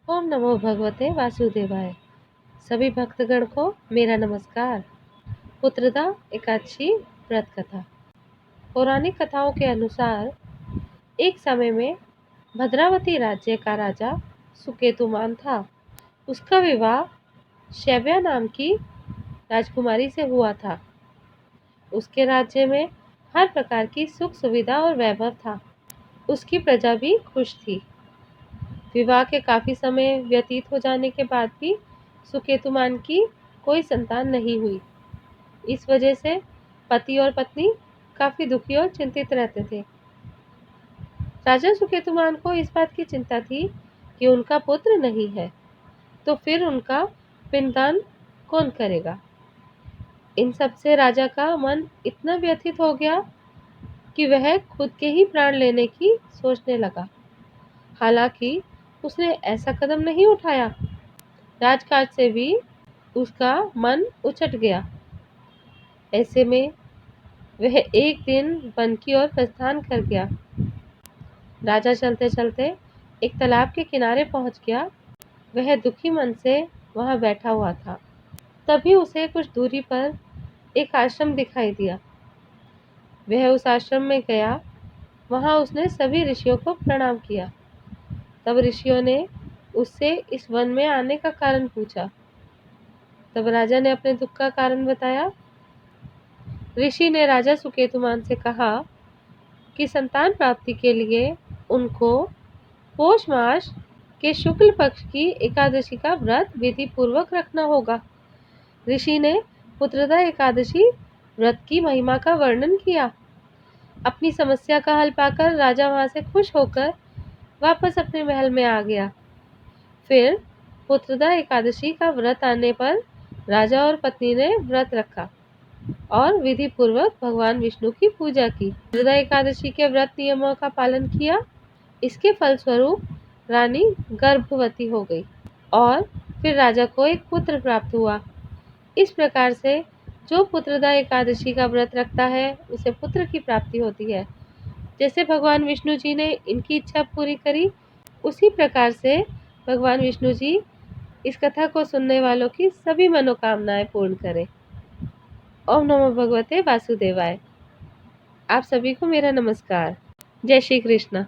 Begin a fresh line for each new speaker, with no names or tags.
ओम नमो भगवते वासुदेवाय। सभी भक्तगण को मेरा नमस्कार। पुत्रदा एकादशी व्रत कथा। पौराणिक कथाओं के अनुसार एक समय में भद्रावती राज्य का राजा सुकेतुमान था। उसका विवाह शैव्या नाम की राजकुमारी से हुआ था। उसके राज्य में हर प्रकार की सुख सुविधा और वैभव था। उसकी प्रजा भी खुश थी। विवाह के काफी समय व्यतीत हो जाने के बाद भी सुकेतुमान की कोई संतान नहीं हुई। इस वजह से पति और पत्नी काफी दुखी और चिंतित रहते थे। राजा सुकेतुमान को इस बात की चिंता थी कि उनका पुत्र नहीं है, तो फिर उनका पिंडदान कौन करेगा। इन सब से राजा का मन इतना व्यथित हो गया कि वह खुद के ही प्राण लेने की सोचने लगा। हालांकि उसने ऐसा कदम नहीं उठाया। राजकाज से भी उसका मन उचट गया। ऐसे में वह एक दिन वन की ओर प्रस्थान कर गया। राजा चलते चलते एक तालाब के किनारे पहुंच गया। वह दुखी मन से वहां बैठा हुआ था। तभी उसे कुछ दूरी पर एक आश्रम दिखाई दिया। वह उस आश्रम में गया। वहां उसने सभी ऋषियों को प्रणाम किया। तब ऋषियों ने उससे इस वन में आने का कारण पूछा। तब राजा ने अपने दुख का कारण बताया। ऋषि ने राजा सुकेतुमान से कहा कि संतान प्राप्ति के लिए उनको पौष मास के शुक्ल पक्ष की एकादशी का व्रत विधि पूर्वक रखना होगा। ऋषि ने पुत्रदा एकादशी व्रत की महिमा का वर्णन किया। अपनी समस्या का हल पाकर राजा वहां से खुश होकर वापस अपने महल में आ गया। फिर पुत्रदा एकादशी का व्रत आने पर राजा और पत्नी ने व्रत रखा और विधि पूर्वक भगवान विष्णु की पूजा की। पुत्रदा एकादशी के व्रत नियमों का पालन किया। इसके फलस्वरूप रानी गर्भवती हो गई और फिर राजा को एक पुत्र प्राप्त हुआ। इस प्रकार से जो पुत्रदा एकादशी का व्रत रखता है उसे पुत्र की प्राप्ति होती है। जैसे भगवान विष्णु जी ने इनकी इच्छा पूरी करी, उसी प्रकार से भगवान विष्णु जी इस कथा को सुनने वालों की सभी मनोकामनाएं पूर्ण करें। ओम नमो भगवते वासुदेवाय। आप सभी को मेरा नमस्कार। जय श्री कृष्ण।